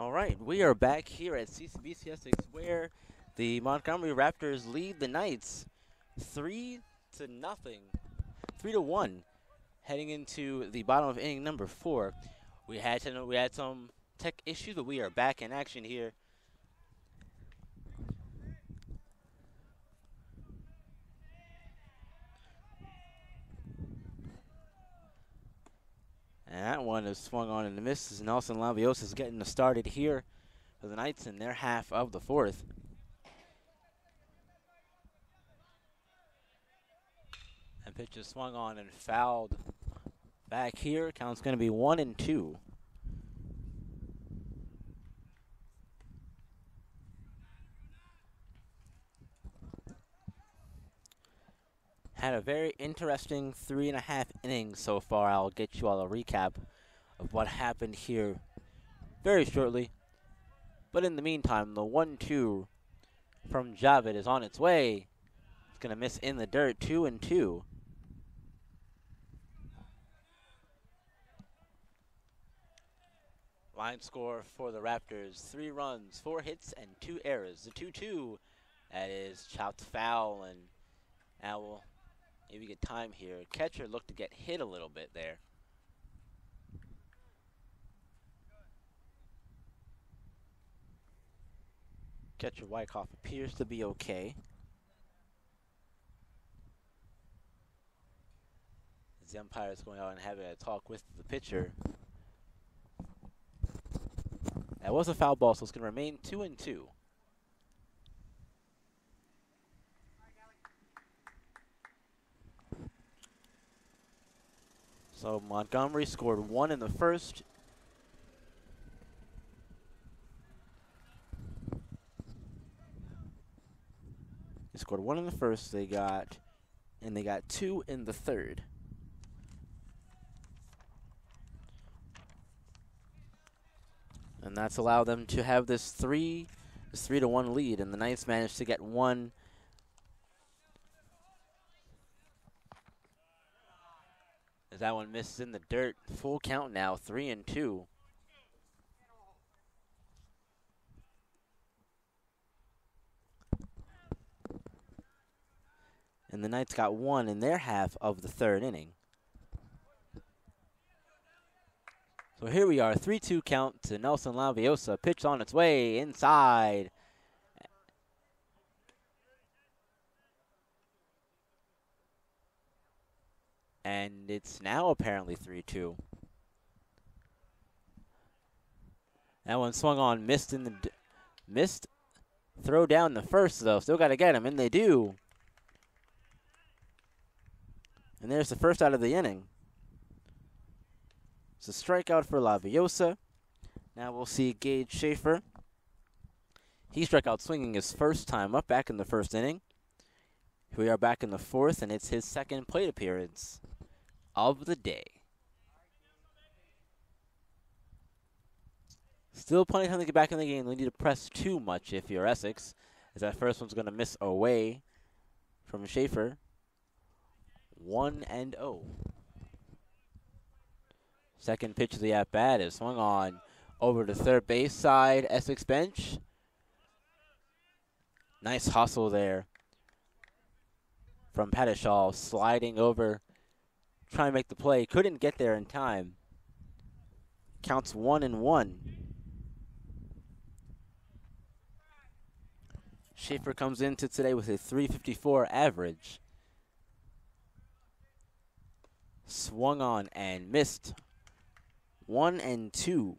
All right, we are back here at CCBC Essex where the Montgomery Raptors lead the Knights 3-0, 3-1, heading into the bottom of inning number 4. We had some tech issues, but we are back in action here. And that one is swung on and misses. Nelson Lavios is getting us started here for the Knights in their half of the 4th. And pitch is swung on and fouled back here. Count's going to be 1-2. Had a very interesting 3.5 innings so far. I'll get you all a recap of what happened here very shortly. But in the meantime, the 1-2 from Javid is on its way. It's going to miss in the dirt, 2-2. Line score for the Raptors, 3 runs, 4 hits, and 2 errors. The 2-2, that is chopped foul, and now we'll maybe get time here. Catcher looked to get hit a little bit there. Catcher Wyckoff appears to be okay. As the umpire is going out and having a talk with the pitcher. That was a foul ball, so it's going to remain 2-2. So Montgomery scored 1 in the first. They scored 1 in the first. They got 2 in the third. And that's allowed them to have this 3-1 lead, and the Knights managed to get 1. As that one misses in the dirt. Full count now, 3-2. And the Knights got 1 in their half of the 3rd inning. So here we are, 3-2 count to Nelson Laviosa. Pitch on its way inside. And it's now apparently 3-2. That one swung on, missed. Throw down the first though. Still got to get him, and they do. And there's the first out of the inning. It's a strikeout for Laviosa. Now we'll see Gage Schaefer. He struck out swinging his first time up back in the 1st inning. We are back in the 4th, and it's his 2nd plate appearance of the day. Still plenty of time to get back in the game. We need to press too much if you're Essex, as that first one's going to miss away from Schaefer. 1-0. Second pitch of the at-bat is swung on over to third base side, Essex bench. Nice hustle there from Pettishaw, sliding over, trying to make the play. Couldn't get there in time. Counts 1-1. Schaefer comes into today with a .354 average. Swung on and missed. 1-2.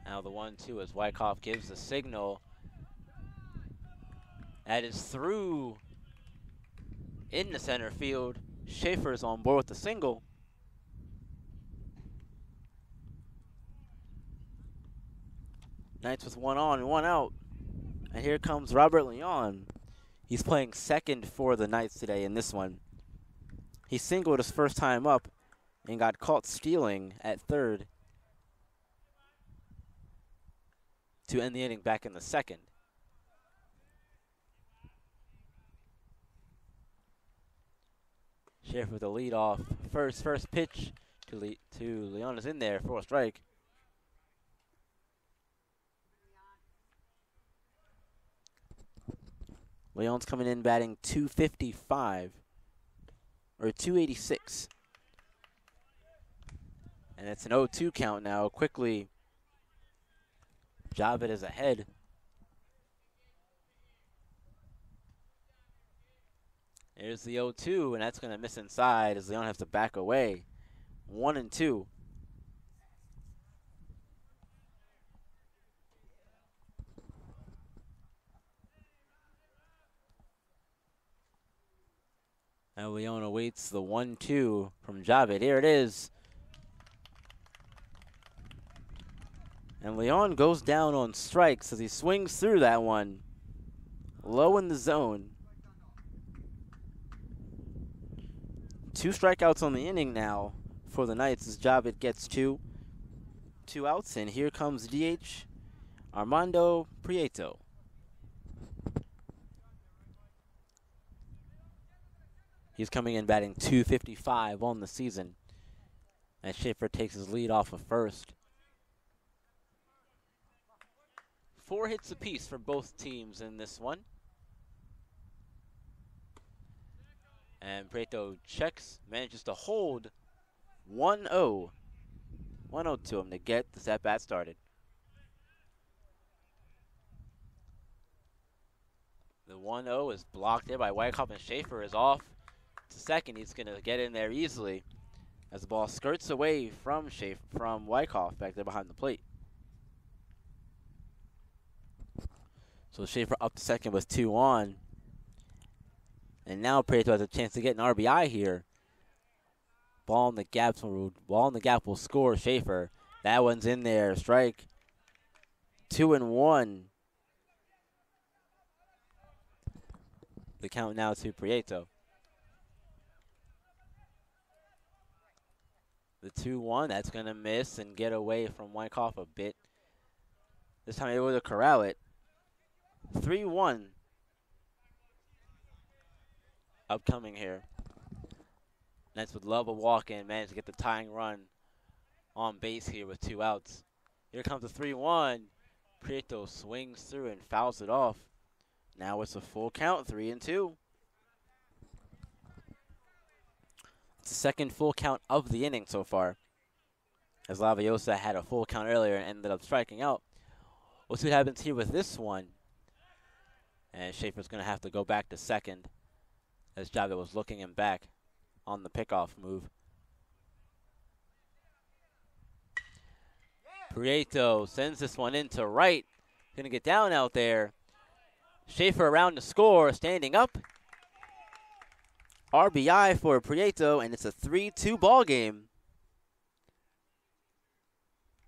Now the 1-2 as Wyckoff gives the signal. That is through into center field. Schaefer's on board with the single. Knights with 1 on and 1 out. And here comes Robert Leon. He's playing second for the Knights today in this one. He singled his first time up and got caught stealing at third to end the inning back in the 2nd. Schaefer with the lead off. First pitch to Leon is in there for a strike. Leon's coming in batting 255 or 286. And it's an 0-2 count now. Quickly, Javed is ahead. There's the 0-2, and that's going to miss inside as Leon has to back away. 1-2. Now Leon awaits the 1-2 from Javed. Here it is. And Leon goes down on strikes as he swings through that one. Low in the zone. 2 strikeouts on the inning now for the Knights as Javed gets two outs. And here comes DH Armando Prieto. He's coming in batting 255 on the season. And Schaefer takes his lead off of first. 4 hits apiece for both teams in this one. And Prieto checks, manages to hold 1-0. 1-0 to him to get this at-bat started. The 1-0 is blocked there by Wyckoff, and Schaefer is off to second. He's going to get in there easily as the ball skirts away from Wyckoff back there behind the plate. So Schaefer up to second with 2 on. And now Prieto has a chance to get an RBI here. Ball in the gap will score Schaefer. That one's in there. Strike. 2-1. The count now to Prieto. The 2-1, that's going to miss and get away from Wyckoff a bit. This time able to corral it. 3-1. Upcoming here. Knights would love a walk-in, managed to get the tying run on base here with 2 outs. Here comes the 3-1. Prieto swings through and fouls it off. Now it's a full count, 3-2. It's the second full count of the inning so far, as Laviosa had a full count earlier and ended up striking out. We'll see what happens here with this one. And Schaefer's going to have to go back to second, as Javed was looking him back on the pickoff move. Prieto sends this one into right. Going to get down out there. Schaefer around to score, standing up. RBI for Prieto, and it's a 3-2 ball game.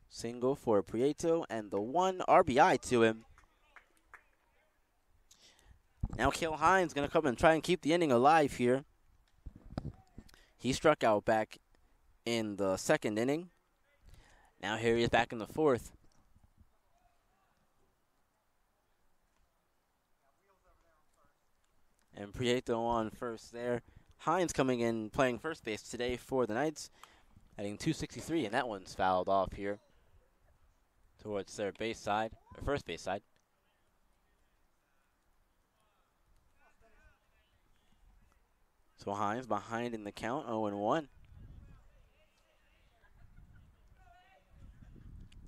Single for Prieto and the 1 RBI to him. Now Cale Hines going to come and try and keep the inning alive here. He struck out back in the second inning. Now here he is back in the fourth. And Prieto on first there. Hines coming in playing first base today for the Knights, hitting .263, and that one's fouled off here towards their base side, or first base side. So Hines behind in the count, 0-1.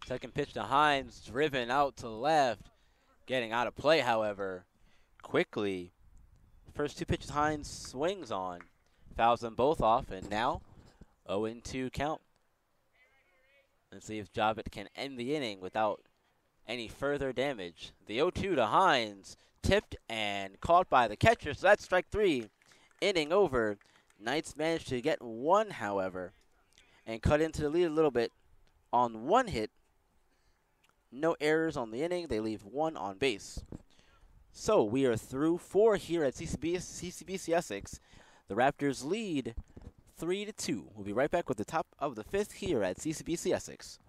Second pitch to Hines, driven out to left. Getting out of play, however, quickly. First 2 pitches Hines swings on. Fouls them both off, and now 0-2 count. Let's see if Javed can end the inning without any further damage. The 0-2 to Hines, tipped and caught by the catcher, so that's strike 3. Inning over. Knights managed to get 1, however, and cut into the lead a little bit on 1 hit. No errors on the inning. They leave 1 on base. So we are through 4 here at CCBC Essex. The Raptors lead 3-2. We'll be right back with the top of the 5th here at CCBC Essex.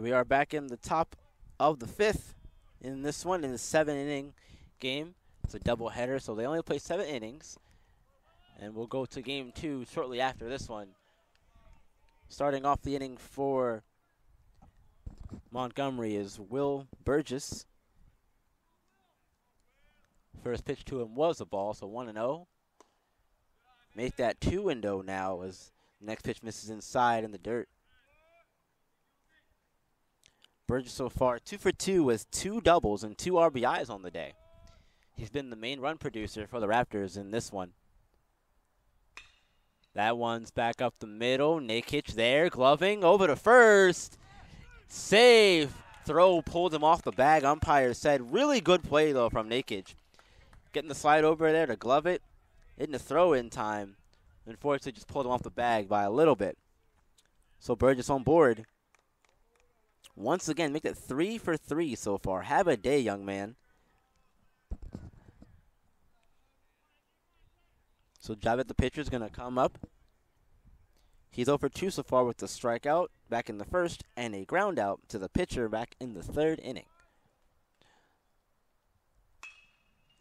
we are back in the top of the 5th in this one, in the 7-inning game. It's a doubleheader, so they only play 7 innings. And we'll go to game 2 shortly after this one. Starting off the inning for Montgomery is Will Burgess. First pitch to him was a ball, so 1-0. Make that 2-0 now as the next pitch misses inside in the dirt. Burgess so far 2 for 2 with 2 doubles and 2 RBIs on the day. He's been the main run producer for the Raptors in this one. That one's back up the middle. Nakic there, gloving over to first. Save. Throw pulled him off the bag. Umpire said really good play, though, from Nakic. Getting the slide over there to glove it. Didn't throw in time. Unfortunately, just pulled him off the bag by a little bit. So Burgess on board. Once again, make it 3 for 3 so far. Have a day, young man. So Javit, the pitcher, is going to come up. He's 0 for 2 so far with the strikeout back in the first and a ground out to the pitcher back in the 3rd inning.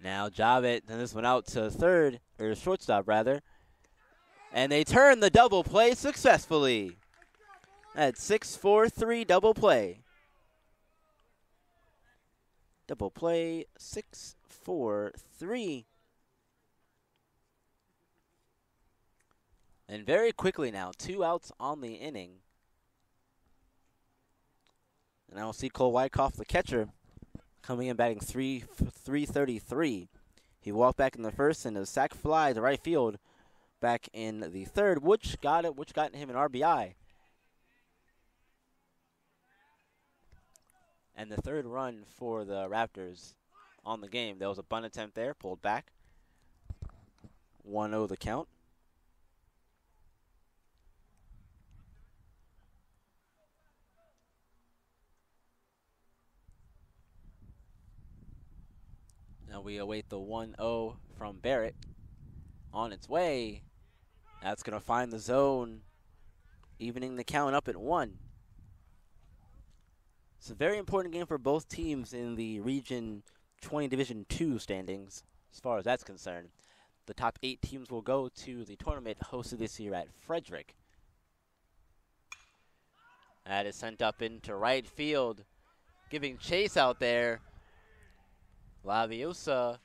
Now Javit, and this one out to third, or shortstop rather. And they turn the double play successfully. At 6-4-3 double play. Double play 6-4-3. And very quickly now, 2 outs on the inning. And I will see Cole Wyckoff, the catcher, coming in batting 333. He walked back in the first and a sac fly to right field back in the third, which got him an RBI. And the 3rd run for the Raptors on the game. There was a bunt attempt there, pulled back. 1-0 the count. Now we await the 1-0 from Barrett. On its way. That's going to find the zone, evening the count up at 1. It's a very important game for both teams in the Region 20 Division 2 standings, as far as that's concerned. The top 8 teams will go to the tournament hosted this year at Frederick. That is sent up into right field, giving chase out there. Laviosa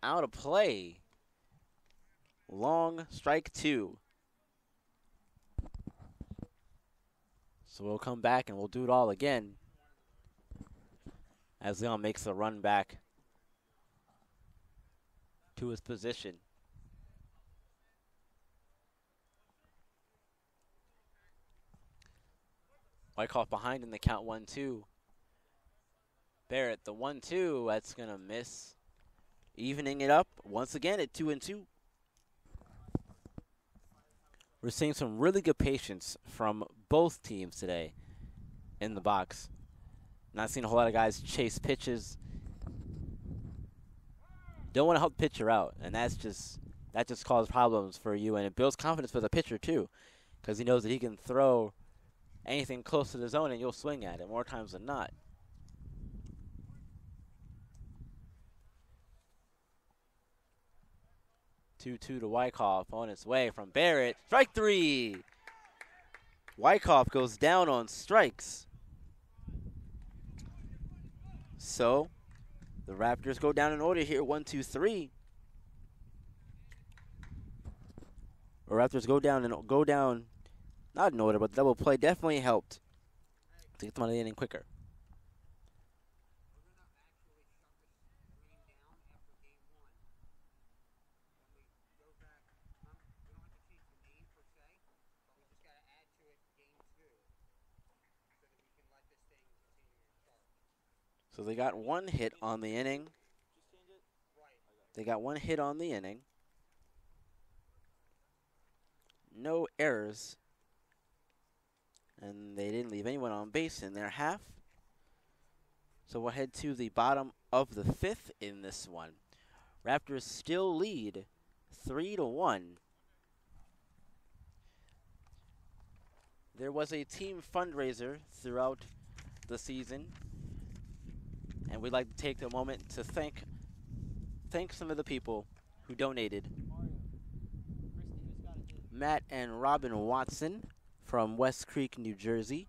out of play. Long strike 2. So we'll come back and we'll do it all again as Leon makes the run back to his position. Wyckoff behind in the count 1-2. Barrett, the 1-2, that's going to miss. Evening it up once again at 2-2. We're seeing some really good patience from both teams today in the box. Not seeing a whole lot of guys chase pitches. Don't want to help the pitcher out, and that just causes problems for you, and it builds confidence for the pitcher too, because he knows that he can throw anything close to the zone and you'll swing at it more times than not. 2-2 to Wyckoff on its way from Barrett. Strike 3. Wyckoff goes down on strikes. So the Raptors go down in order here. 1, 2, 3. The Raptors go down not in order, but the double play definitely helped to get them out of the inning quicker. So they got 1 hit on the inning. No errors. And they didn't leave anyone on base in their half. So we'll head to the bottom of the 5th in this one. Raptors still lead 3-1. There was a team fundraiser throughout the season, and we'd like to take a moment to thank some of the people who donated. Matt and Robin Watson from West Creek, New Jersey.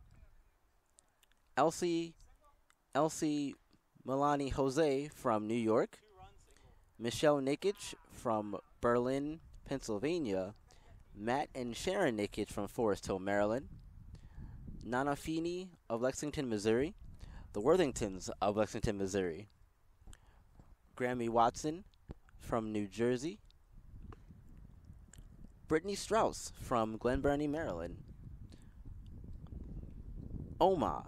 Elsie Milani Jose from New York. Michelle Nikic from Berlin, Pennsylvania. Matt and Sharon Nikic from Forest Hill, Maryland. Nana Feeney of Lexington, Missouri. The Worthingtons of Lexington, Missouri. Grammy Watson from New Jersey. Brittany Strauss from Glen Burnie, Maryland. Oma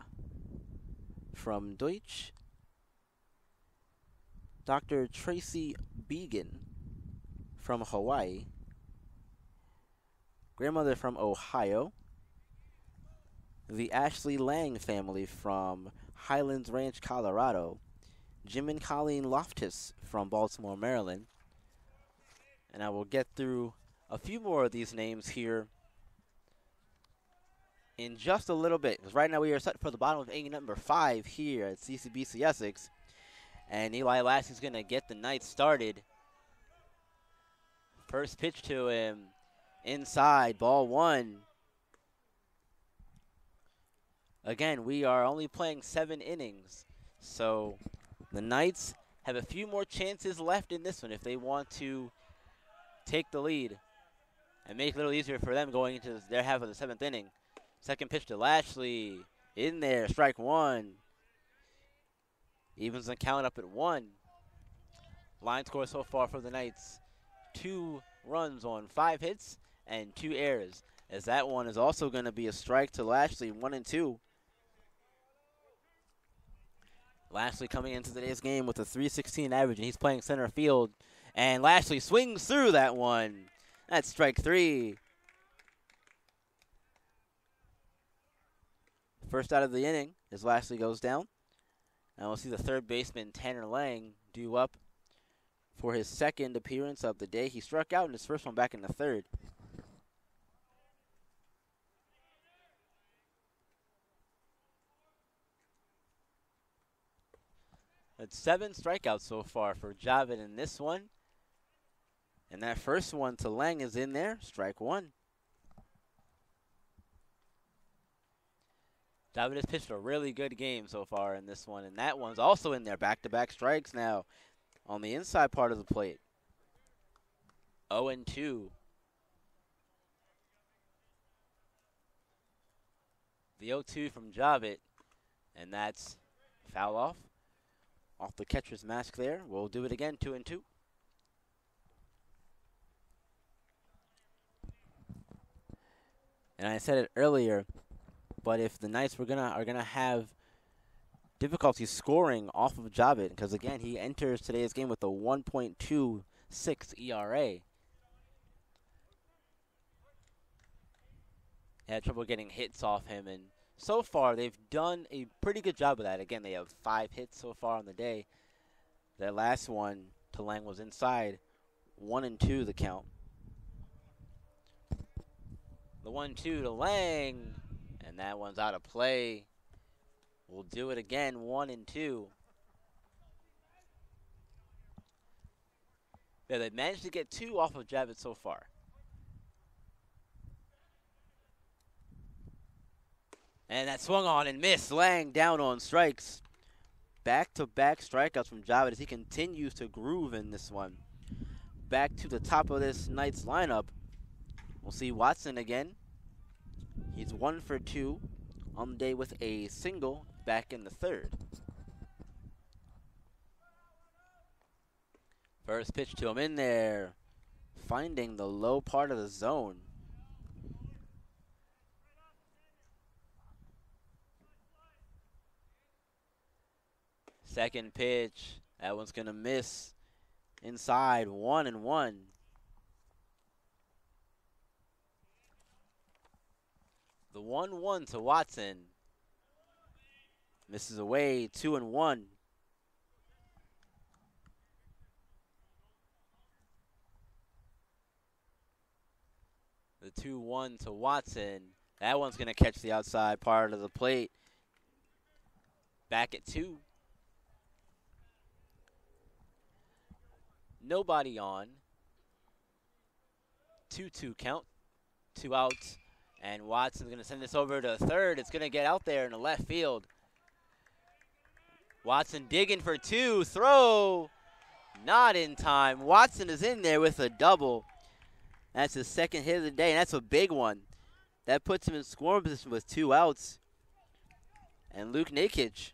from Deutsch. Dr. Tracy Began from Hawaii. Grandmother from Ohio. The Ashley Lang family from Highlands Ranch, Colorado. Jim and Colleen Loftus from Baltimore, Maryland. And I will get through a few more of these names here in just a little bit, because right now we are set for the bottom of inning number 5 here at CCBC Essex. And Eli Lassie's going to get the night started. First pitch to him. Inside, ball 1. Again, we are only playing 7 innings. So the Knights have a few more chances left in this one if they want to take the lead and make it a little easier for them going into their half of the 7th inning. Second pitch to Lashley. In there, strike 1. Evens the count up at 1. Line score so far for the Knights: 2 runs on 5 hits and 2 errors. As that one is also going to be a strike to Lashley, 1-2. Lashley coming into today's game with a .316 average, and he's playing center field. And Lashley swings through that one. That's strike 3. First out of the inning as Lashley goes down. And we'll see the third baseman, Tanner Lang, due up for his second appearance of the day. He struck out in his first one back in the 3rd. That's 7 strikeouts so far for Javid in this one. And that first one to Lang is in there, strike 1. Javid has pitched a really good game so far in this one, and that one's also in there. Back-to-back strikes now on the inside part of the plate. 0-2. The 0-2 from Javid, and that's foul off the catcher's mask there. We'll do it again, 2-2. And I said it earlier, but if the Knights are gonna have difficulty scoring off of Javid, because again he enters today's game with a 1.26 ERA. Had trouble getting hits off him, and so far they've done a pretty good job of that. Again, they have 5 hits so far on the day. That last one to Lang was inside. 1-2 the count. The 1-2 to Lang. And that one's out of play. We'll do it again, 1-2. Yeah, they've managed to get 2 off of Javid so far. And that swung on and missed. Lang down on strikes. Back-to-back strikeouts from Javid as he continues to groove in this one. Back to the top of this Knights lineup. We'll see Watson again. He's 1 for 2 on the day with a single back in the 3rd. First pitch to him in there. Finding the low part of the zone. Second pitch. That one's going to miss. Inside, 1-1. The 1-1 to Watson. Misses away, 2-1. The 2-1 to Watson. That one's going to catch the outside part of the plate. Back at 2. Nobody on. 2-2 count. 2 outs. And Watson's going to send this over to third. It's going to get out there in the left field. Watson digging for 2. Throw. Not in time. Watson is in there with a double. That's his second hit of the day, and that's a big one. That puts him in scoring position with 2 outs. And Luke Nakic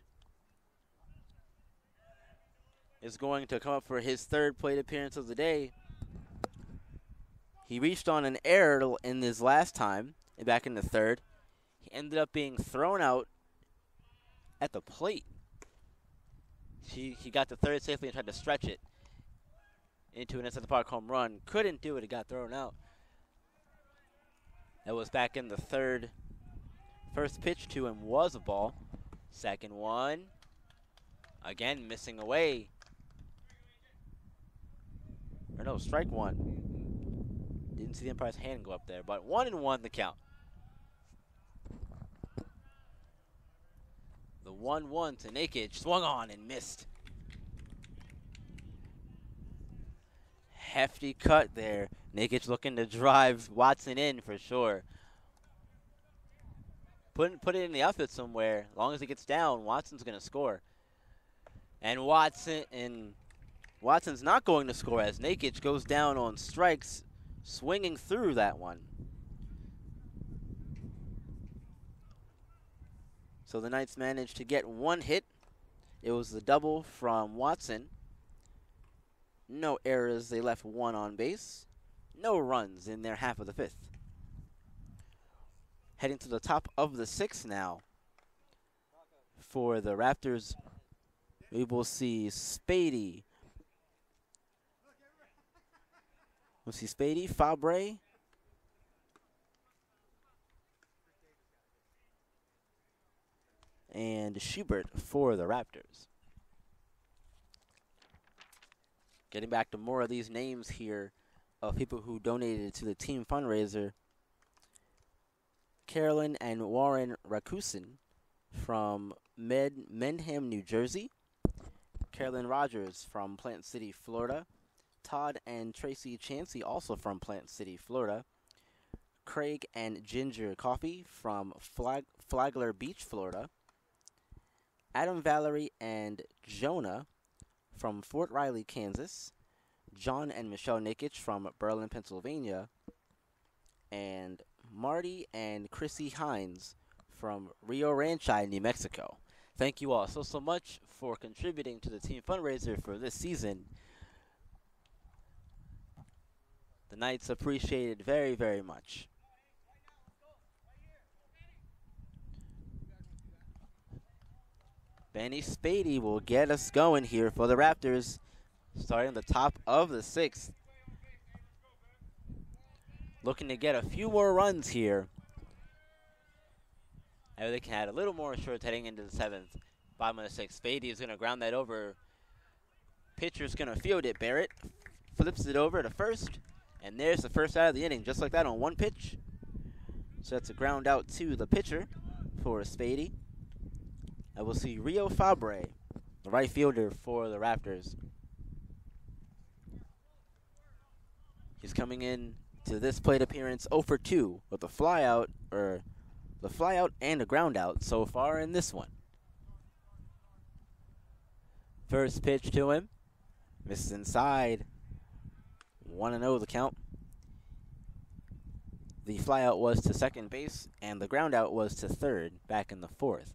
is going to come up for his 3rd plate appearance of the day. He reached on an error in his last time, back in the 3rd. He ended up being thrown out at the plate. He got to third safely and tried to stretch it into an inside the park home run. Couldn't do it. It got thrown out. That was back in the 3rd. First pitch to him was a ball. Second one. Again, missing away. Or no, strike 1. Didn't see the umpire's hand go up there, but 1-1 the count. The 1-1 to Nakic. Swung on and missed. Hefty cut there. Nakic looking to drive Watson in for sure. Put it in the outfield somewhere. As long as it gets down, Watson's going to score. And Watson's not going to score as Nakic goes down on strikes, swinging through that one. So the Knights managed to get 1 hit. It was the double from Watson. No errors. They left 1 on base. No runs in their half of the 5th. Heading to the top of the 6th now. For the Raptors, we will see Spady. We'll see Spady, Fabre, and Schubert for the Raptors. Getting back to more of these names here of people who donated to the team fundraiser. Carolyn and Warren Rakusin from Mendham, New Jersey. Carolyn Rogers from Plant City, Florida. Todd and Tracy Chansey, also from Plant City, Florida. Craig and Ginger Coffee from Flagler Beach, Florida. Adam Valerie and Jonah from Fort Riley, Kansas. John and Michelle Nakic from Berlin, Pennsylvania. And Marty and Chrissy Hines from Rio Rancho, New Mexico. Thank you all so much for contributing to the team fundraiser for this season. The Knights appreciate it very, very much. Benny Spady will get us going here for the Raptors, starting the top of the 6th. Looking to get a few more runs here. Maybe they can add a little more short heading into the 7th. Bottom of the 6th. Spady is going to ground that over. Pitcher's going to field it. Barrett flips it over to first. And there's the first out of the inning, just like that on 1 pitch. So that's a ground out to the pitcher for Spady. And we'll see Rio Fabre, the right fielder for the Raptors. He's coming in to this plate appearance 0 for 2 with a flyout and a ground out so far in this one. First pitch to him. Misses inside. 1-0 the count. The flyout was to second base, and the ground out was to third back in the 4th.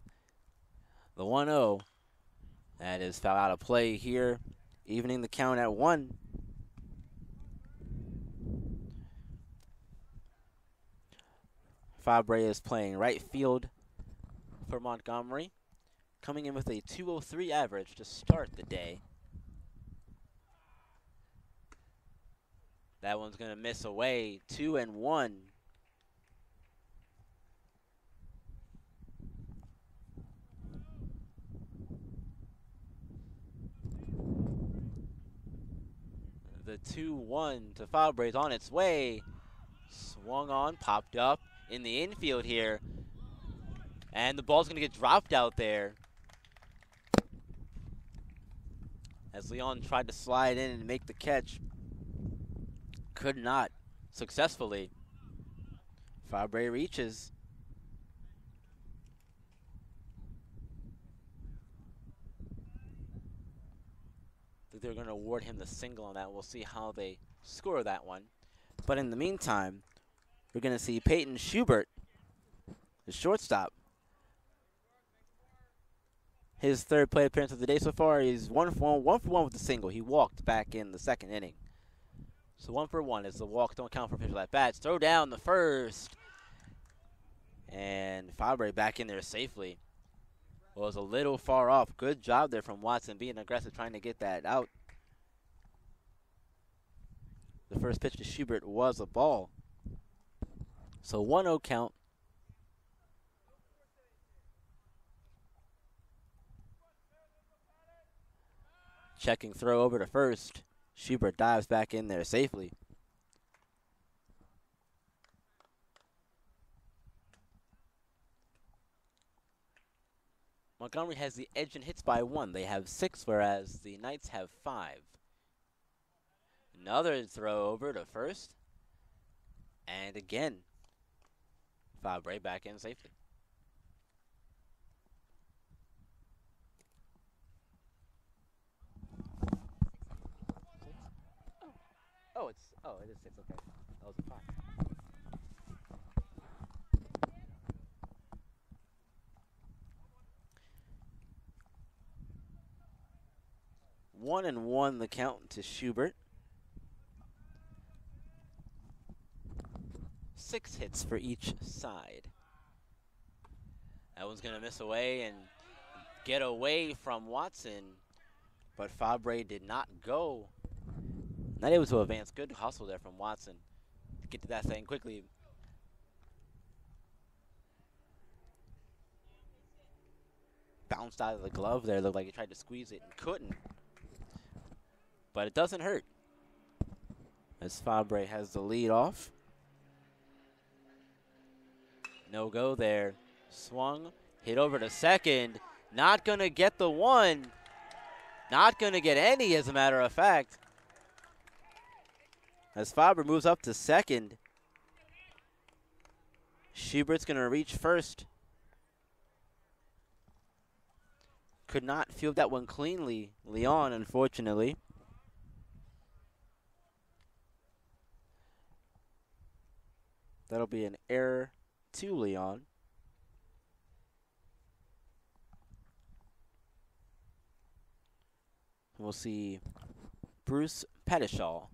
The 1-0, that is foul out of play here, evening the count at 1. Fabre is playing right field for Montgomery, coming in with a 203 average to start the day. That one's going to miss away, 2-1. The 2-1 to Fabre is on its way. Swung on, popped up, in the infield here. And the ball's going to get dropped out there. As Leon tried to slide in and make the catch. Could not successfully. Fabre reaches. I think they're going to award him the single on that. We'll see how they score that one. But in the meantime, we're going to see Peyton Schubert, the shortstop. His third plate appearance of the day so far. He's 1 for 1 with the single. He walked back in the second inning. So 1 for 1 as the walks don't count for official at bats. Throw down the first. And Fabre back in there safely. Was a little far off. Good job there from Watson being aggressive trying to get that out. The first pitch to Schubert was a ball. So 1-0 count. Checking throw over to first. Schubert dives back in there safely. Montgomery has the edge in hits by 1. They have 6, whereas the Knights have 5. Another throw over to first. And again, Fabre back in safely. It is 6, okay. That was a 5. One and one the count to Schubert. 6 hits for each side. That one's gonna miss away and get away from Watson, but Fabre did not go. Not able to advance. Good hustle there from Watson to get to that thing quickly. Bounced out of the glove there. Looked like he tried to squeeze it and couldn't. But it doesn't hurt, as Fabre has the lead off. No go there. Swung, hit over to second. Not going to get the one. Not going to get any, as a matter of fact. As Fabre moves up to second. Schubert's going to reach first. Could not field that one cleanly. Leon, unfortunately. That'll be an error to Leon. We'll see Bruce Pettishaw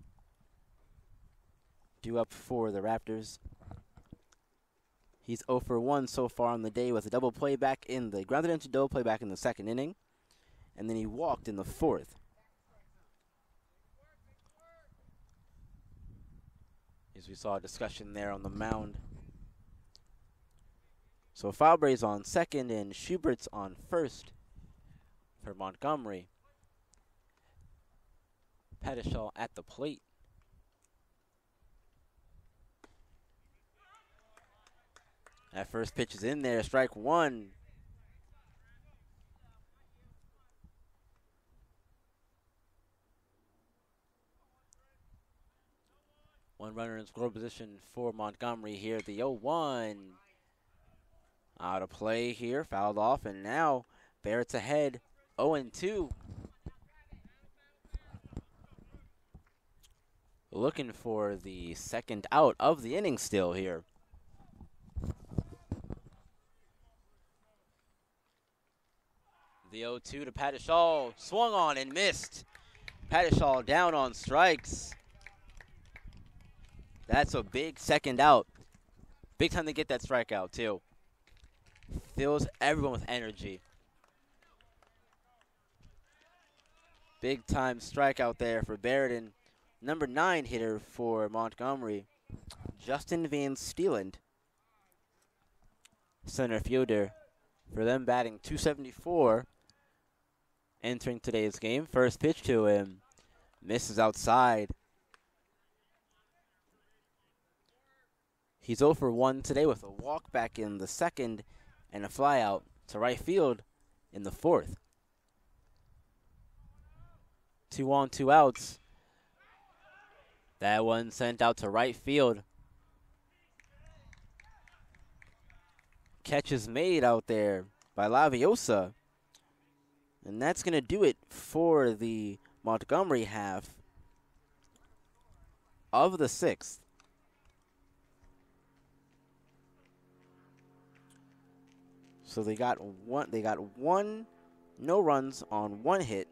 due up for the Raptors. He's 0 for 1 so far on the day with a double play back in the grounded into double play back in the second inning, and then he walked in the fourth. As we saw a discussion there on the mound. So Fabre's on second and Schubert's on first for Montgomery. Pettishaw at the plate. That first pitch is in there, strike one. One runner in score position for Montgomery here at the 0-1. Out of play here, fouled off, and now Barrett's ahead, 0-2. Looking for the second out of the inning still here. The 0-2 to Pettishaw, swung on and missed. Pettishaw down on strikes. That's a big second out. Big time to get that strikeout too. Fills everyone with energy. Big time strikeout there for Barrett, and number 9 hitter for Montgomery, Justin Van Steeland. Center fielder for them, batting .274. Entering today's game. First pitch to him. Misses outside. He's 0 for 1 today with a walk back in the second and a fly out to right field in the fourth. 2 on, 2 outs. That one sent out to right field. Catch is made out there by Laviosa. And that's going to do it for the Montgomery half of the sixth. So they got one no runs on 1 hit,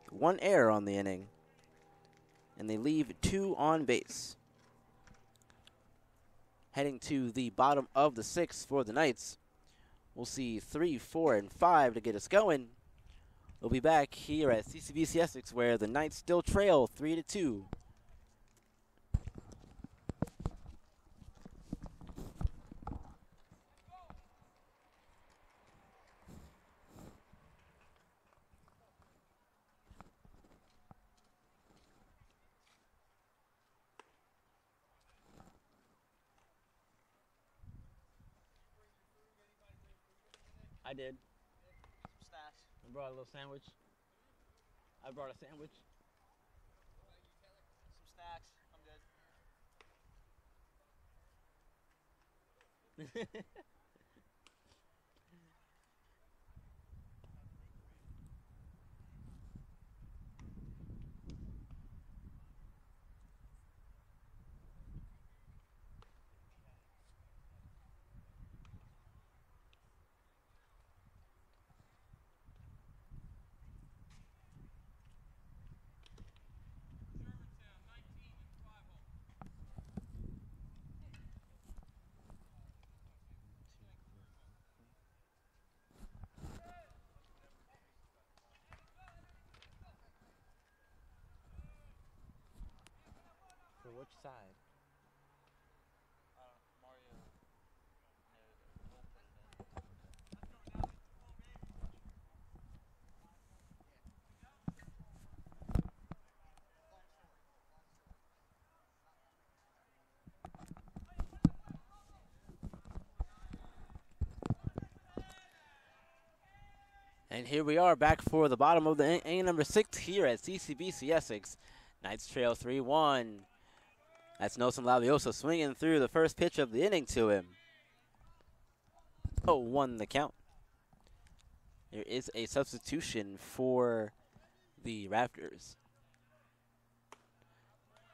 1 error on the inning, and they leave 2 on base. Heading to the bottom of the sixth for the Knights. We'll see 3, 4, and 5 to get us going. We'll be back here at CCBC Essex where the Knights still trail 3-2. I did. Some snacks. I brought a little sandwich. I brought a sandwich. Some snacks. I'm good. For which side? Mario. And here we are back for the bottom of the inning number 6 here at CCBC Essex. Knights trail 3-1. That's Nelson Laviosa swinging through the first pitch of the inning to him. 0-1 the count. There is a substitution for the Raptors.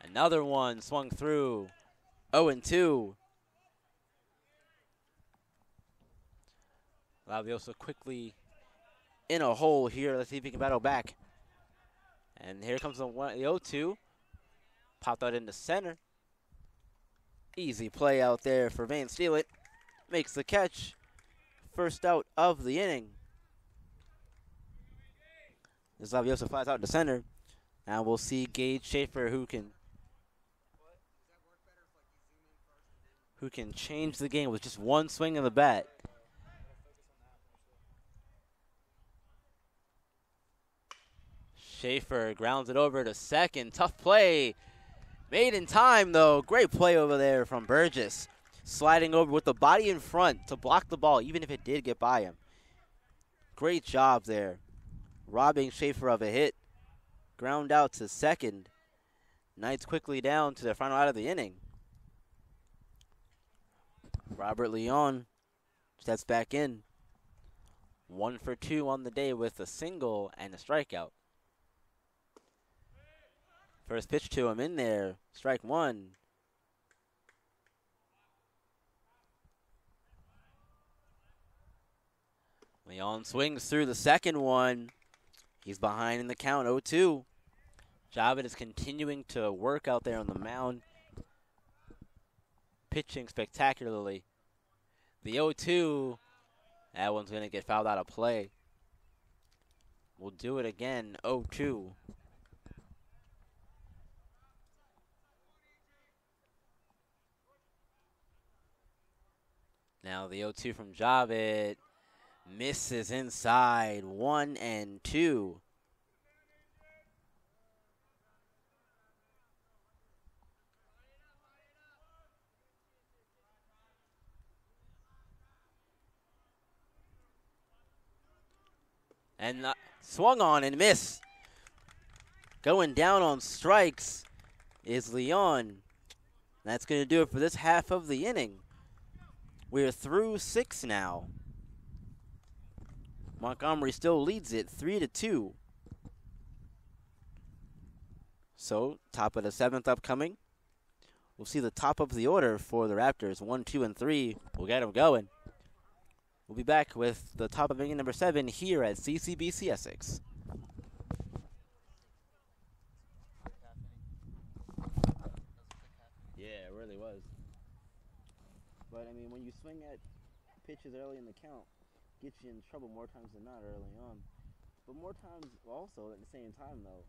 Another one swung through. 0-2. Laviosa quickly in a hole here. Let's see if he can battle back. And here comes the 0-2. Popped out into center. Easy play out there for Van Steelet. Makes the catch. First out of the inning. As Laviosa flies out to center. Now we'll see Gage Schaefer who can change the game with just one swing of the bat. Schaefer grounds it over to second. Tough play. Made in time, though. Great play over there from Burgess. Sliding over with the body in front to block the ball, even if it did get by him. Great job there. Robbing Schaefer of a hit. Ground out to second. Knights quickly down to the final out of the inning. Robert Leon steps back in. 1 for 2 on the day with a single and a strikeout. First pitch to him in there. Strike 1. Leon swings through the second one. He's behind in the count, 0-2. Javed is continuing to work out there on the mound. Pitching spectacularly. The 0-2, that one's going to get fouled out of play. We'll do it again, 0-2. Now the 0-2 from Javed misses inside, 1-2. And swung on and missed. Going down on strikes is Leon. That's going to do it for this half of the inning. We're through 6 now. Montgomery still leads it 3-2. So, top of the 7th upcoming. We'll see the top of the order for the Raptors. 1, 2, and 3. We'll get them going. We'll be back with the top of inning number 7 here at CCBC Essex. Yeah, it really was. But, I mean, when you swing at pitches early in the count, gets you in trouble more times than not early on. But more times also at the same time, though,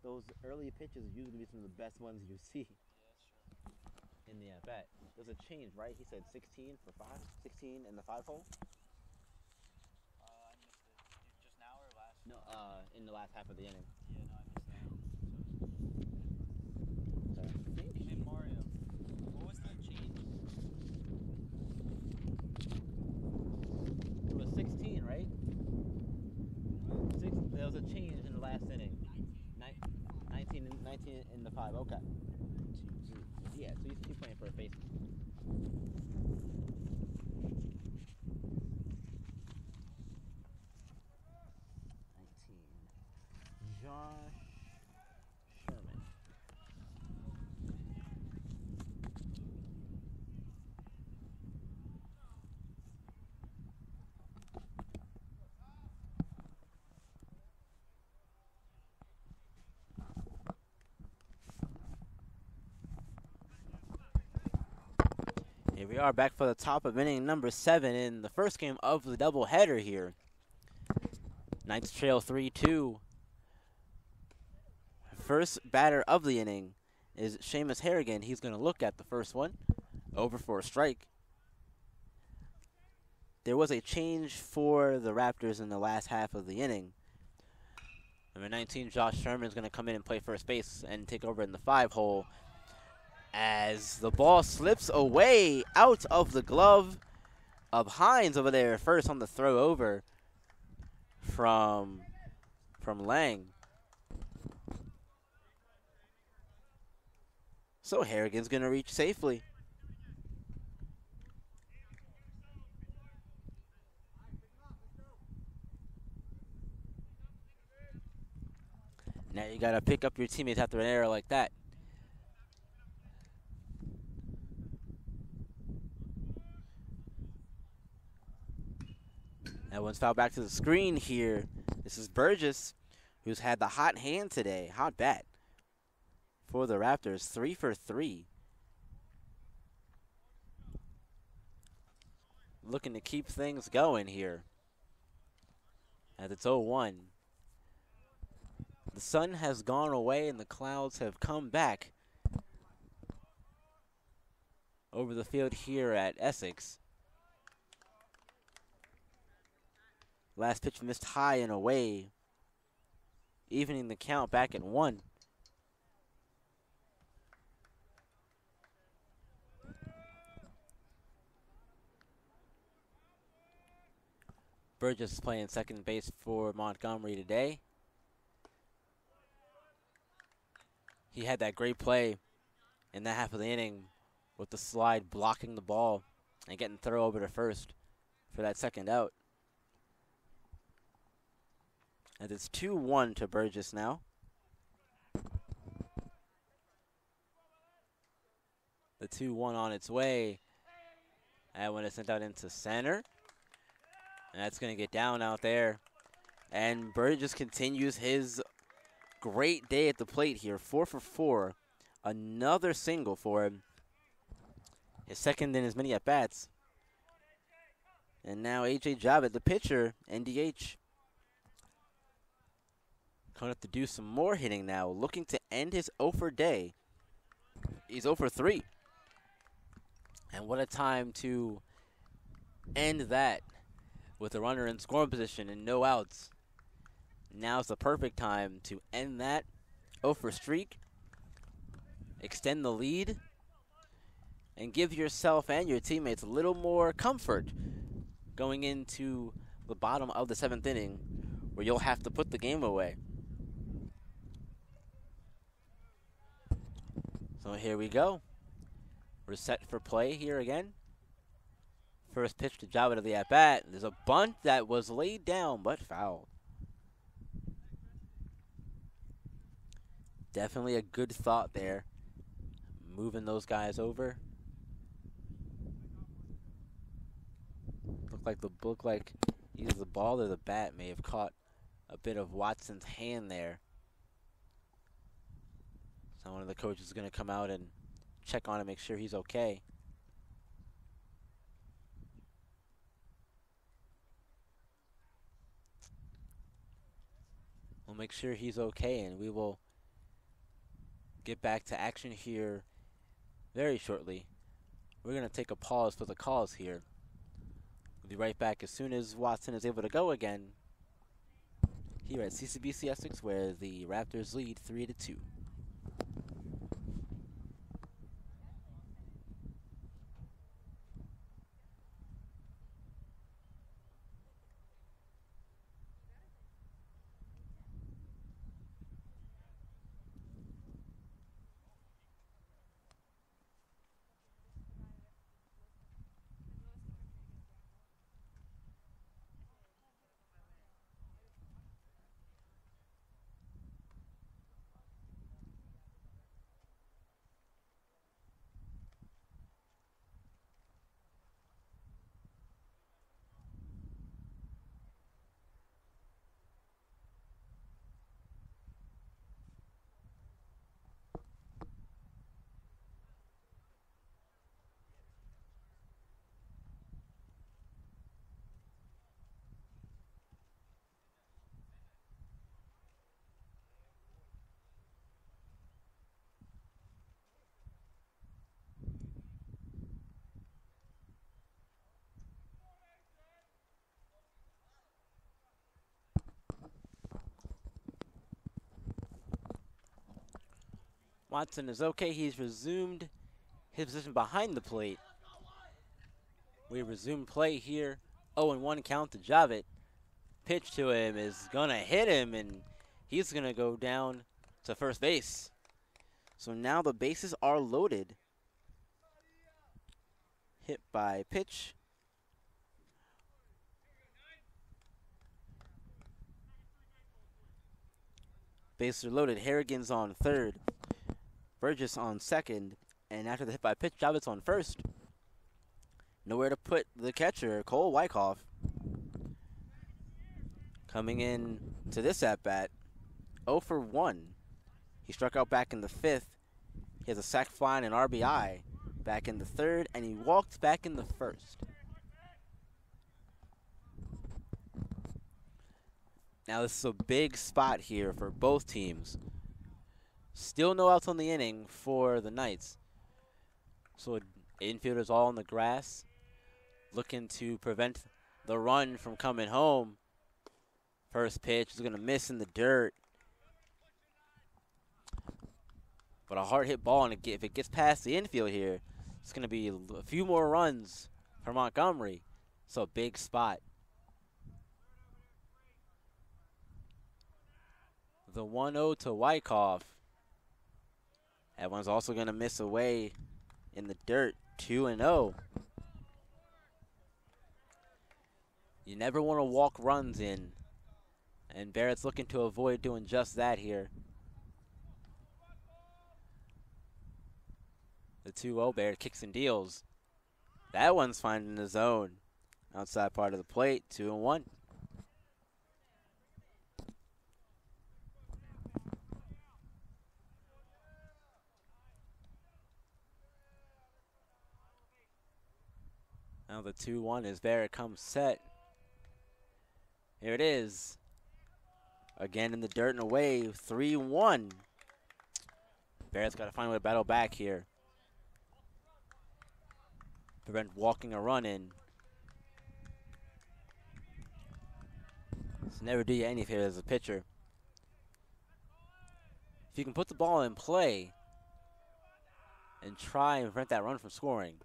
those early pitches are usually some of the best ones you see. Yeah, that's true. In the at-bat. There's a change, right? He said 16 for 5? 16 in the 5-hole? I missed it. Just now or last? No, in the last half of the inning. Yeah, no, I missed that. So I think Hey, Mario, what was the change? it was 16, right? There was a change in the last inning. 19 in the 5. Okay. Yeah, so he's playing for a face. 19. Josh Sherman. Here we are back for the top of inning number 7 in the first game of the doubleheader here. Knights trail 3-2. First batter of the inning is Seamus Harrigan. He's going to look at the first one. Over for a strike. There was a change for the Raptors in the last half of the inning. Number 19, Josh Sherman, is going to come in and play first base and take over in the 5-hole. As the ball slips away out of the glove of Hines over there first on the throw over from Lang. So Harrigan's going to reach safely. Now you got to pick up your teammates after an error like that. That one's fouled back to the screen here. This is Burgess, who's had the hot hand today. Hot bat for the Raptors. 3 for 3. Looking to keep things going here. As it's 0-1. The sun has gone away and the clouds have come back over the field here at Essex. Last pitch missed high and away, evening the count back at 1. Burgess is playing second base for Montgomery today. He had that great play in that half of the inning with the slide blocking the ball and getting throw over to first for that second out. And it's 2-1 to Burgess now. The 2-1 on its way. And when it's sent out into center. And that's going to get down out there. And Burgess continues his great day at the plate here. 4 for 4. Another single for him. His second in as many at-bats. And now A.J. Javit, the pitcher, NDH. Coming up to do some more hitting now. Looking to end his 0 for day. He's 0 for 3. And what a time to end that with a runner in scoring position and no outs. Now's the perfect time to end that 0 for streak. Extend the lead. And give yourself and your teammates a little more comfort going into the bottom of the 7th inning, where you'll have to put the game away. So here we go. We're set for play here again. First pitch to Java to the at-bat. There's a bunt that was laid down but fouled. Definitely a good thought there. Moving those guys over. Looked like either the ball or the bat may have caught a bit of Watson's hand there. So one of the coaches is going to come out and check on him, make sure he's okay. We'll make sure he's okay, and we will get back to action here very shortly. We're going to take a pause for the calls here. We'll be right back as soon as Watson is able to go again here at CCBC Essex, where the Raptors lead 3-2. Watson is okay. He's resumed his position behind the plate. We resume play here. 0-1 count to Javit. Pitch to him is going to hit him, and he's going to go down to first base. So now the bases are loaded. Hit by pitch. Bases are loaded. Harrigan's on third. Burgess on second. And after the hit by pitch, Javit's on first. Nowhere to put the catcher, Cole Wyckoff. Coming in to this at-bat, 0 for 1. He struck out back in the fifth. He has a sac fly and an RBI back in the third, and he walked back in the first. Now this is a big spot here for both teams. Still no outs on the inning for the Knights. So infielders all on the grass, looking to prevent the run from coming home. First pitch is going to miss in the dirt. But a hard hit ball, and if it gets past the infield here, it's going to be a few more runs for Montgomery. So a big spot. The 1-0 to Wyckoff. That one's also going to miss away in the dirt. 2-0. You never want to walk runs in. And Barrett's looking to avoid doing just that here. The 2-0, Barrett kicks and deals. That one's finding the zone. Outside part of the plate, 2-1. Now the 2-1 as Barrett comes set. Here it is. Again in the dirt and away, 3-1. Barrett's got to find a way to battle back here. Prevent walking a run in. It's never do you any favors as a pitcher. If you can put the ball in play and try and prevent that run from scoring.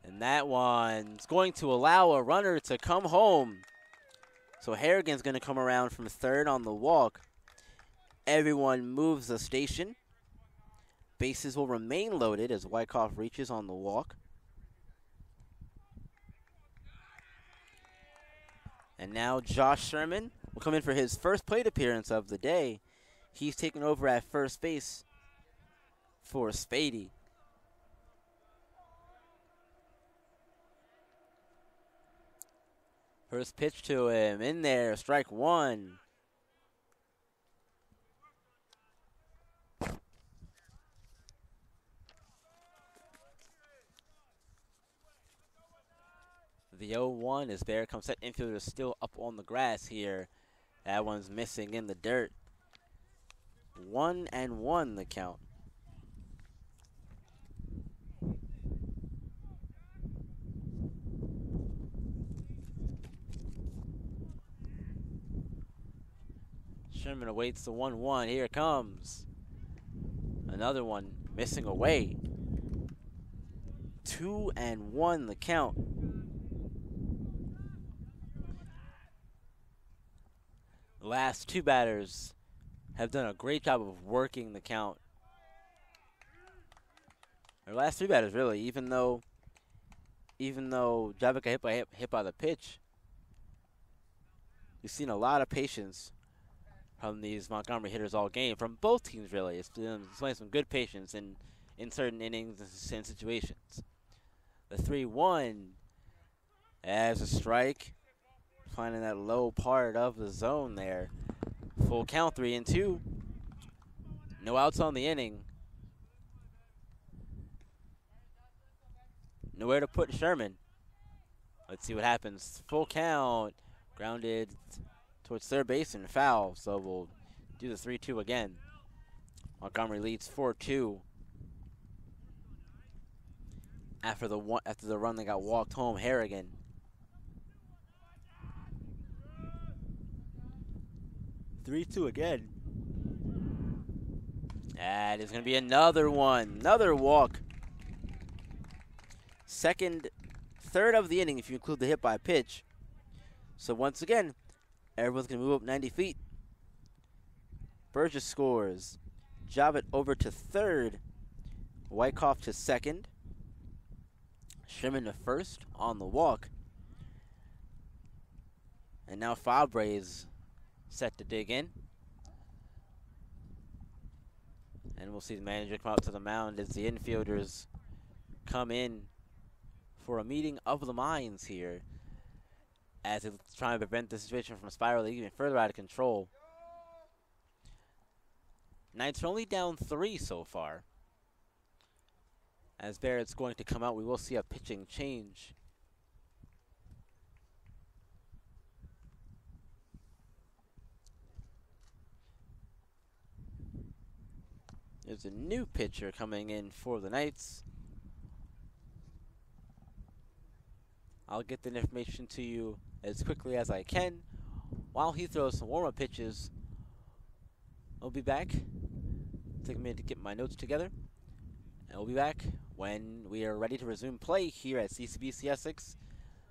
And that one's going to allow a runner to come home. So Harrigan's going to come around from third on the walk. Everyone moves the station. Bases will remain loaded as Wyckoff reaches on the walk. And now Josh Sherman will come in for his first plate appearance of the day. He's taking over at first base for Spady. First pitch to him, in there, strike one. The 0-1 as Bear comes set. Infielder still up on the grass here. That one's missing in the dirt. 1-1 the count. Sherman awaits the 1-1. Here it comes. Another one missing away. 2-1 the count. The last two batters have done a great job of working the count. Our last three batters, really, even though Javik got hit by the pitch, we've seen a lot of patience from these Montgomery hitters all game, from both teams, really. It's displaying some good patience in certain innings and situations. The 3-1 as a strike, finding that low part of the zone there. Full count, 3-2. No outs on the inning. Nowhere to put Sherman. Let's see what happens. Full count, grounded towards third base and foul. So we'll do the 3-2 again. Montgomery leads 4-2. After the run, they got walked home. Harrigan. Three-two again. That is going to be another one. Another walk. Third of the inning if you include the hit by pitch. So once again, everyone's going to move up 90 feet. Burgess scores. Javit over to third. Wyckoff to second. Sherman to first on the walk. And now Fabre is set to dig in. And we'll see the manager come out to the mound as the infielders come in for a meeting of the minds here as it's trying to prevent the situation from spiraling even further out of control. Knights are only down 3 so far. As Barrett's going to come out, we will see a pitching change. There's a new pitcher coming in for the Knights. I'll get the information to you as quickly as I can. While he throws some warm-up pitches, I'll be back. Take a minute to get my notes together. And we'll be back when we are ready to resume play here at CCBC Essex.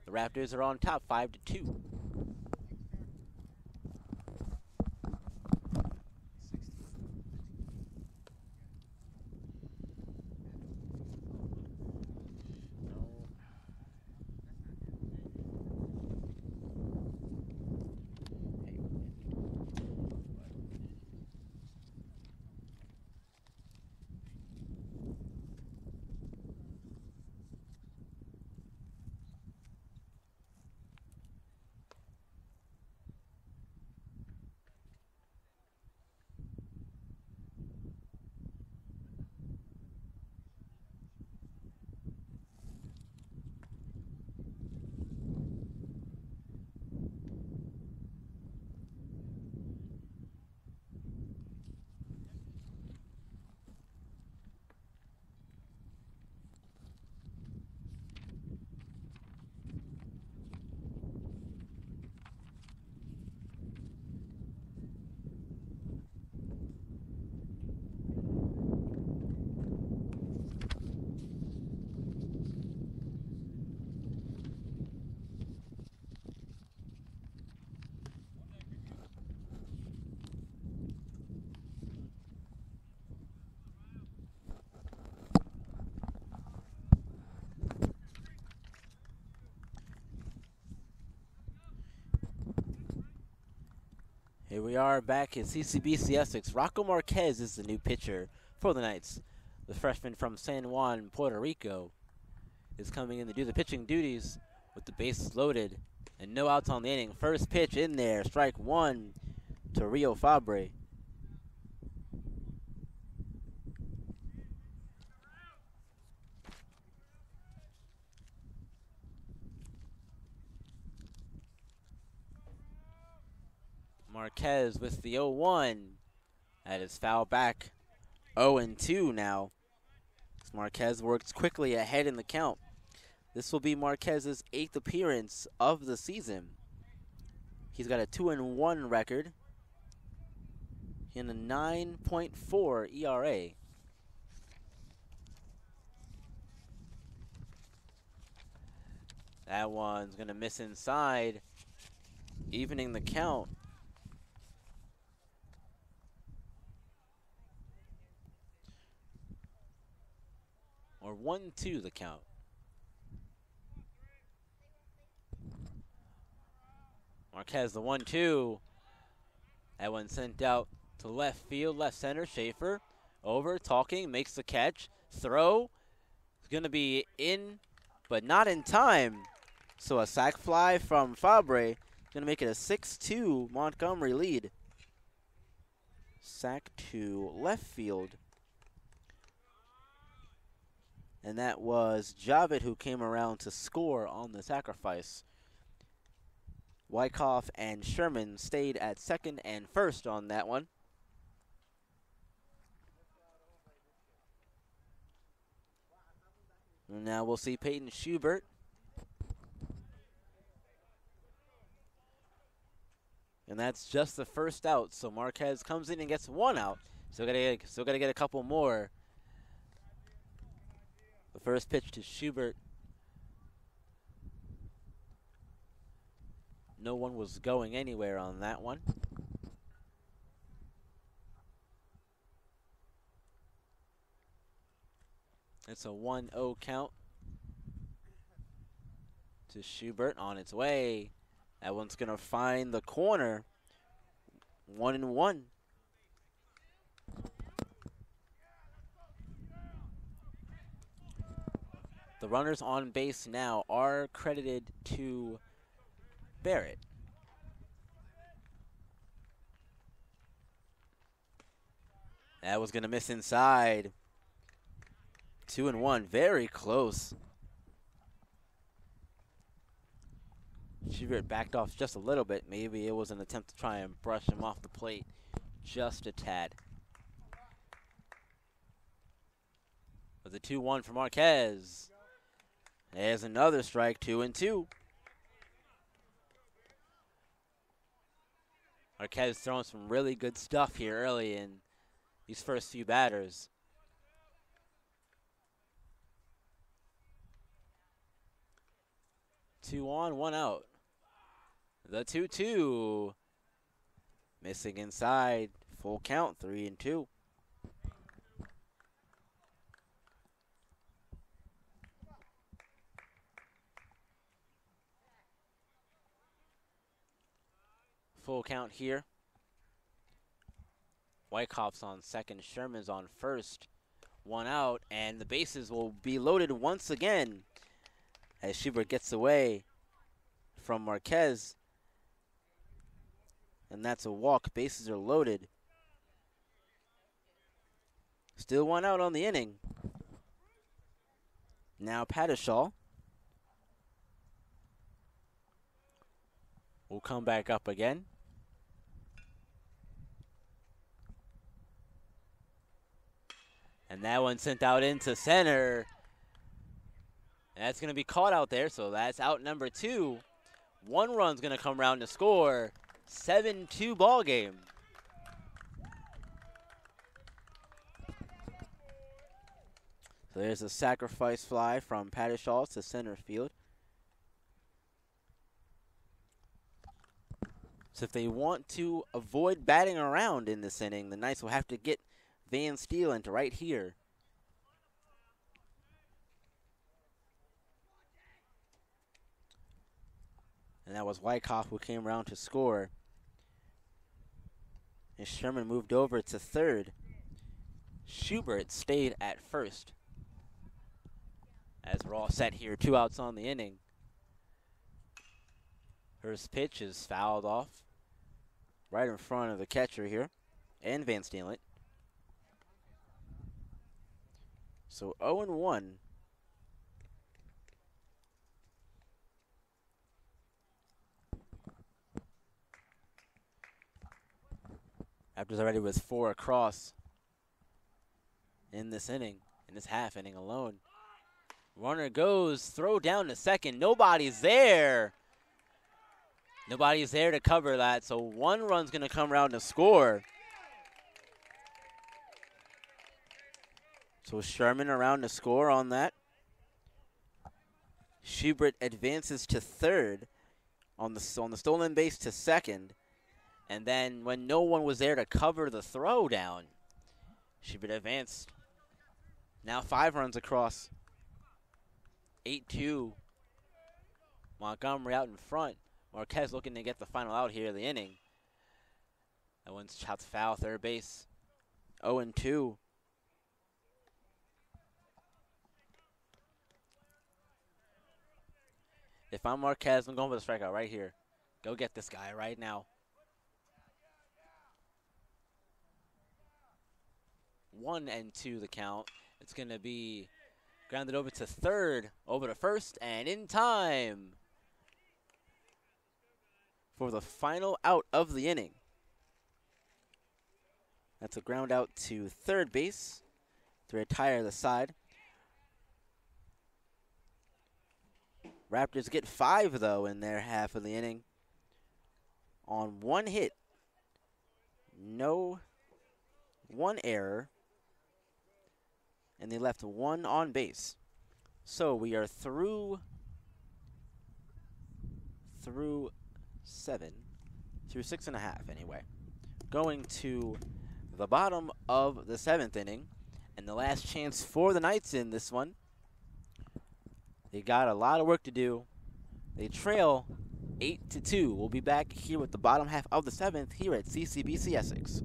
The Raptors are on top 5-2. Here we are back at CCBC Essex. Rocco Marquez is the new pitcher for the Knights. The freshman from San Juan, Puerto Rico, is coming in to do the pitching duties with the bases loaded and no outs on the inning. First pitch in there, strike one to Rio Fabre. Marquez with the 0-1. That is foul back. 0-2 now. Marquez works quickly ahead in the count. This will be Marquez's 8th appearance of the season. He's got a 2-1 record and a 9.4 ERA. That one's going to miss inside, evening the count. Or 1-2 the count. Marquez the 1-2. That one sent out to left field, left center. Schaefer over, talking, makes the catch. Throw. It's going to be in, but not in time. So a sac fly from Fabre is going to make it a 6-2 Montgomery lead. Sac to left field. And that was Javed who came around to score on the sacrifice. Wyckoff and Sherman stayed at second and first on that one. And now we'll see Peyton Schubert. And that's just the first out. So Marquez comes in and gets one out. Still gotta get a couple more. The first pitch to Schubert. No one was going anywhere on that one. It's a 1-0 count to Schubert on its way. That one's going to find the corner. 1-1. The runners on base now are credited to Barrett. That was going to miss inside. 2-1, very close. Schubert backed off just a little bit. Maybe it was an attempt to try and brush him off the plate just a tad. With a 2-1 for Marquez. There's another strike, 2-2. Marquez throwing some really good stuff here early in these first few batters. Two on, one out. The 2-2. Missing inside. Full count, 3-2. Full count here. Wyckoff's on second, Sherman's on first. One out, and the bases will be loaded once again as Schubert gets away from Marquez. And that's a walk. Bases are loaded. Still one out on the inning. Now Pattishaw will come back up again. And that one sent out into center. And that's going to be caught out there, so that's out number 2. One run's going to come around to score. 7-2 ball game. So there's a sacrifice fly from Pattishaw to center field. So if they want to avoid batting around in this inning, the Knights will have to get Van Steele into right here. And that was Wyckoff who came around to score. as Sherman moved over to third. Schubert stayed at first. As we're all set here, 2 outs on the inning. First pitch is fouled off right in front of the catcher here, and Van Steelant. So 0-1. Raptors already with 4 across in this inning, in this half inning alone. Runner goes, throw down to second. Nobody's there. Nobody's there to cover that, so 1 run's going to come around to score. So Sherman around to score on that. Schubert advances to third on the stolen base to second. And then when no one was there to cover the throw down, Schubert advanced. Now 5 runs across. 8-2. Montgomery out in front. Marquez looking to get the final out here of the inning. That one's shot foul, third base. 0-2. If I'm Marquez, I'm going for the strikeout right here. Go get this guy right now. 1-2 the count. It's going to be grounded over to third, over to first, and in time for the final out of the inning. That's a ground out to third base to retire the side. Raptors get 5, though, in their half of the inning on 1 hit. No, 1 error. And they left 1 on base. So we are through 7, through 6.5 anyway. Going to the bottom of the 7th inning. And the last chance for the Knights in this one. They got a lot of work to do. They trail 8-2. We'll be back here with the bottom half of the 7th here at CCBC Essex.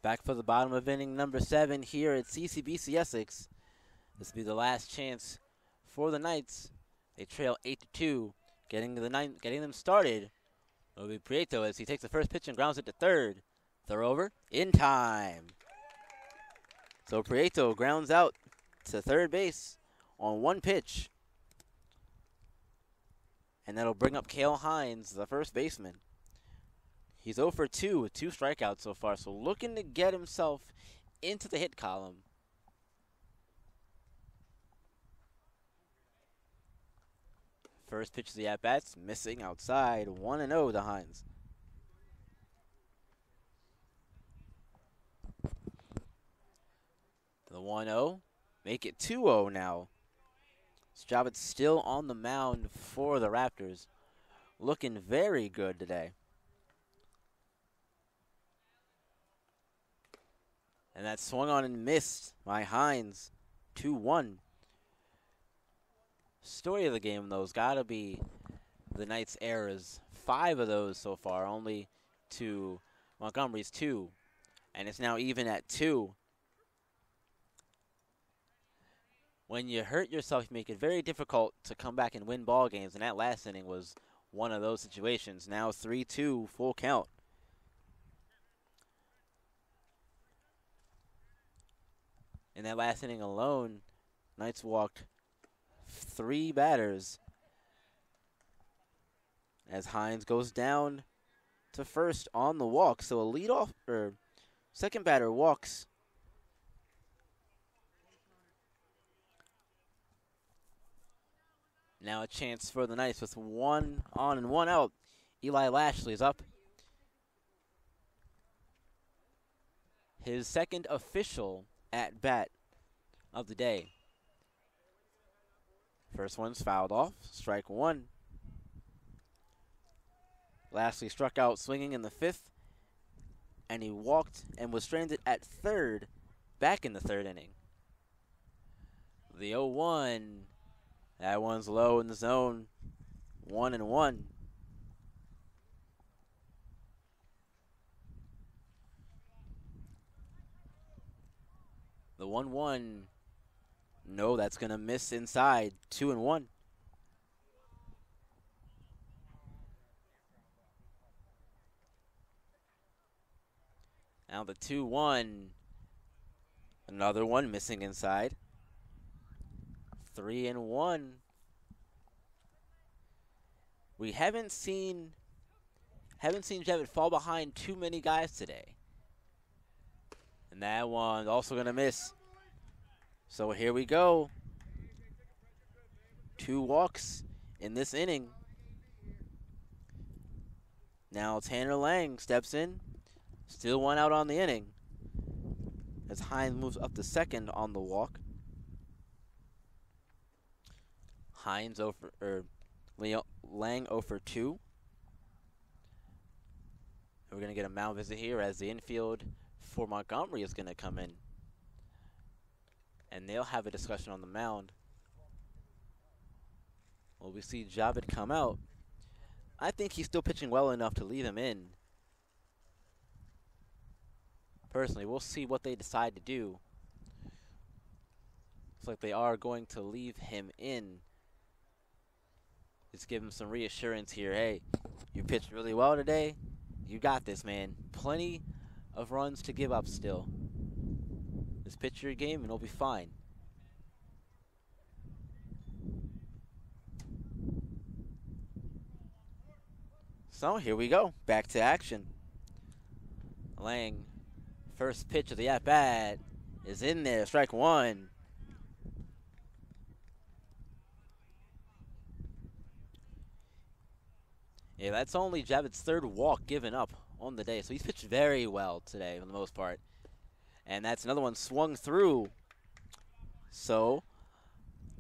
Back for the bottom of inning number 7 here at CCBC Essex. This will be the last chance for the Knights. They trail 8-2, getting them started. It'll be Prieto as he takes the first pitch and grounds it to third. Throw over in time. So Prieto grounds out to third base on 1 pitch. And that'll bring up Cale Hines, the first baseman. He's 0 for 2 with 2 strikeouts so far, so looking to get himself into the hit column. First pitch of the at-bats, missing outside, 1-0 to Hines. The 1-0, make it 2-0 now. Javit's still on the mound for the Raptors. Looking very good today. And that swung on and missed by Hines, 2-1. Story of the game, though, has got to be the Knights' errors. 5 of those so far, only to Montgomery's 2. And it's now even at 2. When you hurt yourself, you make it very difficult to come back and win ball games. And that last inning was one of those situations. Now 3-2, full count. In that last inning alone, Knights walked 3 batters as Hines goes down to first on the walk. So a leadoff or second batter walks. Now a chance for the Knights with 1 on and 1 out. Eli Lashley is up. His second official at bat of the day. First one's fouled off. Strike 1. Lashley struck out swinging in the 5th, and he walked and was stranded at third back in the 3rd inning. The 0-1. That one's low in the zone. 1 and 1. The 1-1. No, that's going to miss inside. 2 and 1. Now the 2-1. Another one missing inside. 3 and 1. We haven't seen Javit fall behind too many guys today. And that one's also going to miss. So here we go. 2 walks in this inning. Now Tanner Lang steps in. Still 1 out on the inning. As Hines moves up to second on the walk. Hines Lang 0 for 2. We're going to get a mound visit here as the infield for Montgomery is going to come in. And they'll have a discussion on the mound. Well, we see Javed come out. I think he's still pitching well enough to leave him in. Personally, we'll see what they decide to do. Looks like they are going to leave him in. Just give him some reassurance here. Hey, you pitched really well today. You got this, man. Plenty of runs to give up still. Just pitch your game and it'll be fine. So here we go. Back to action. Lang, first pitch of the at-bat is in there. Strike 1. Yeah, that's only Javit's 3rd walk given up on the day. So he's pitched very well today for the most part. And that's another one swung through. So,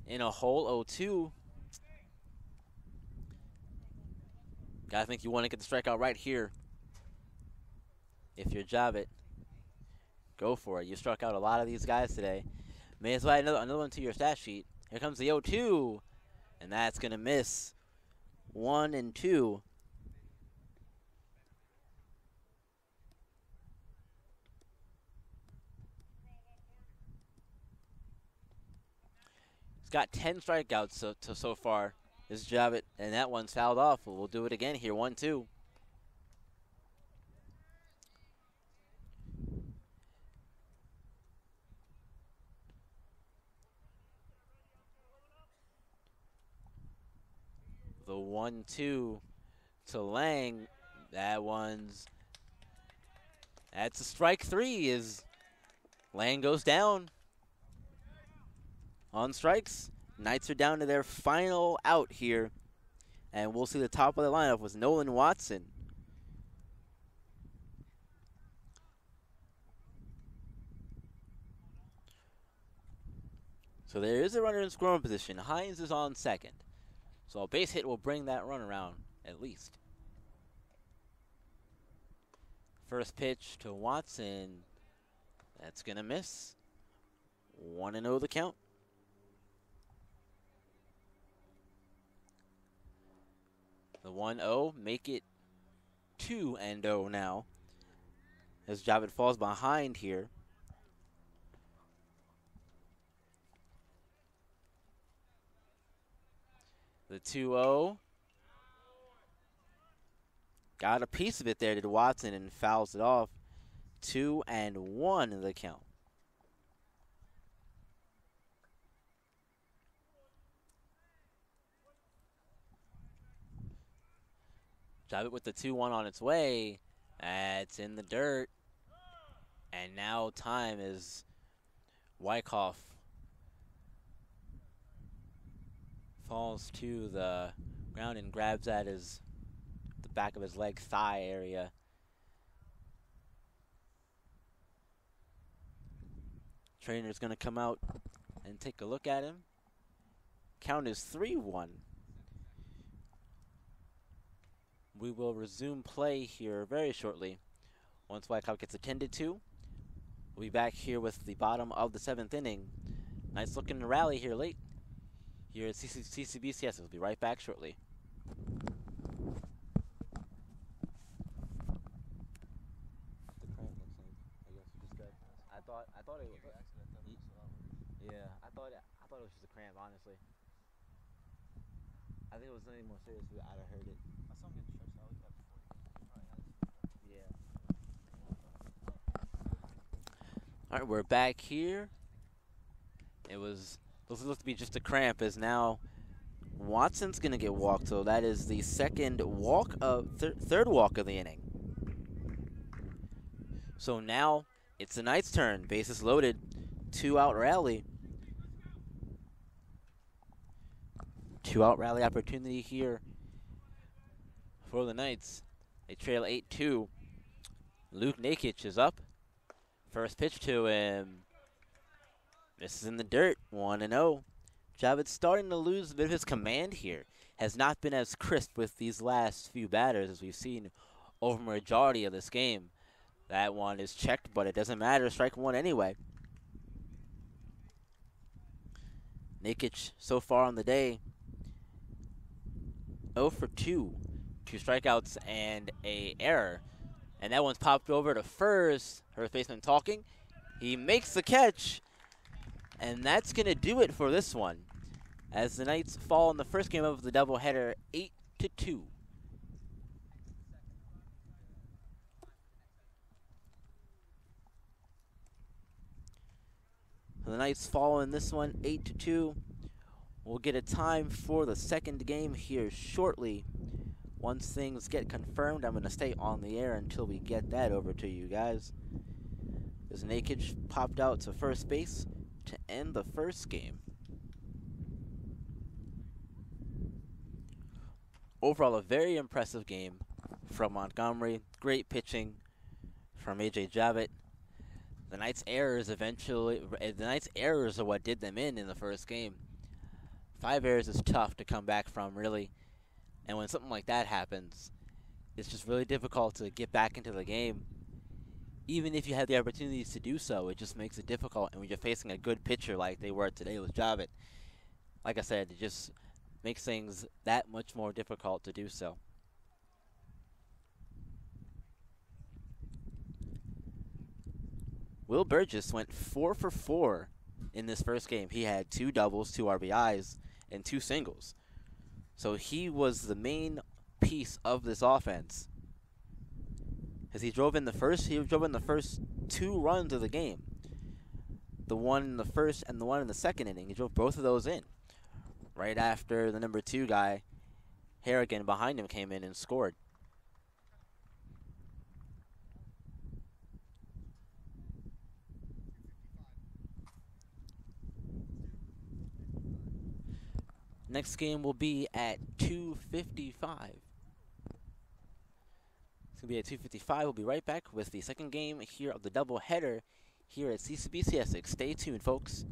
in a hole 0-2. Gotta think you want to get the strikeout right here. If you're Javit, go for it. You struck out a lot of these guys today. May as well add another one to your stat sheet. Here comes the 0-2. And that's going to miss. 1 and 2. He's got 10 strikeouts so far. This is Javit, and that one's fouled off. We'll do it again here. 1-2. The 1-2 to Lang. That's a strike 3 as Lang goes down on strikes. Knights are down to their final out here. And we'll see the top of the lineup with Nolan Watson. So there is a runner in scoring position. Hines is on second. So a base hit will bring that run around at least. First pitch to Watson. That's going to miss. 1-0 the count. The 1-0, make it 2-0 now. As Javit falls behind here. The 2-0. Got a piece of it there to Watson and fouls it off. 2-1 in the count. Drive it with the 2-1 on its way. It's in the dirt. And now time is Wyckoff falls to the ground and grabs at the back of his leg, thigh area. Trainer's going to come out and take a look at him. Count is 3-1. We will resume play here very shortly. Once Wyckoff gets attended to, we'll be back here with the bottom of the 7th inning. Nice looking rally here late here at CCBC Essex. We'll be right back shortly. I thought it was. Yeah, I thought it was just a cramp, honestly. I think it was something more serious. I'd have heard it. I saw him get stretched out like that before. Yeah. All right, we're back here. It was looked to be just a cramp, as now Watson's gonna get walked. So that is the third walk of the inning. So now it's the Knights' turn. Bases loaded, 2-out rally. 2-out rally opportunity here for the Knights. They trail 8-2. Luke Nakic is up. First pitch to him. This is in the dirt, 1-0. Javit's starting to lose a bit of his command here. Has not been as crisp with these last few batters as we've seen over the majority of this game. That one is checked, but it doesn't matter. Strike one anyway. Nakic so far on the day, 0 for 2. 2 strikeouts and a error. And that one's popped over to first. First baseman talking. He makes the catch. And that's going to do it for this one, as the Knights fall in the first game of the doubleheader 8-2. The Knights fall in this one 8-2. We'll get a time for the second game here shortly. Once things get confirmed, I'm going to stay on the air until we get that over to you guys. As Nakic popped out to first base to end the first game. Overall, a very impressive game from Montgomery. Great pitching from A.J. Javit. The Knights' errors are what did them in the first game. 5 errors is tough to come back from, really. And when something like that happens, it's just really difficult to get back into the game. Even if you have the opportunities to do so, it just makes it difficult. And when you're facing a good pitcher like they were today with Javit, like I said, it just makes things that much more difficult to do so. Will Burgess went 4 for 4 in this first game. He had 2 doubles, 2 RBIs, and 2 singles. So he was the main piece of this offense. As he drove in the first 2 runs of the game. The one in the first and the one in the second inning. He drove both of those in. Right after the number 2 guy, Harrigan, behind him came in and scored. Next game will be at 2:55. It's going to be at 2:55. We'll be right back with the second game here of the doubleheader here at CCBC Essex. Stay tuned, folks.